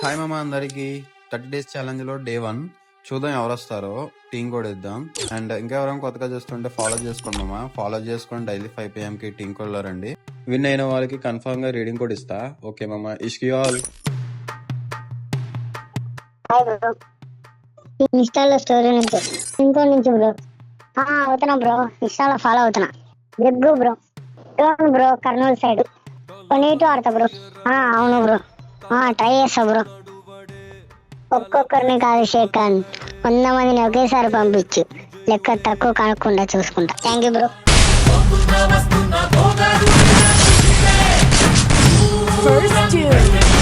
Hi మామ అందరికి 30 days challenge లో డే 1 చూద్దాం ఎవరు వస్తారో. టీం కోడ్ ఇద్దాం. అండ్ ఇంకా ఎవరైనా కొత్తగా చూస్తుంటే ఫాలో చేసుకోండి మామ. ఫాలో చేసుకొని డైలీ 5 PM కి టీం కోడ్ లో రండి. విన్ అయిన వాళ్ళకి కన్ఫర్మ్ గా రీడింగ్ కోడ్ ఇస్తా. ఓకే మామ. ఇష్కి ఆల్. హాయ్ బ్రో, ఇన్స్టాలో స్టోరీ నుంచి ఇంకో నుంచి బ్రో. అవుతున్నా బ్రో, ఇన్స్టాలో ఫాలో అవుతున్నా. Jaggu bro, bro Kurnool side కొన్నిటి ఆడతా బ్రో. అవును బ్రో, ట్రై చేస్తా బ్రో. ఒక్కొక్కరిని కాదు శేఖర్, 100 మందిని ఒకేసారి పంపించు. లెక్క తక్కువ కనుక్కుండా చూసుకుంటా. Thank you bro. First tune.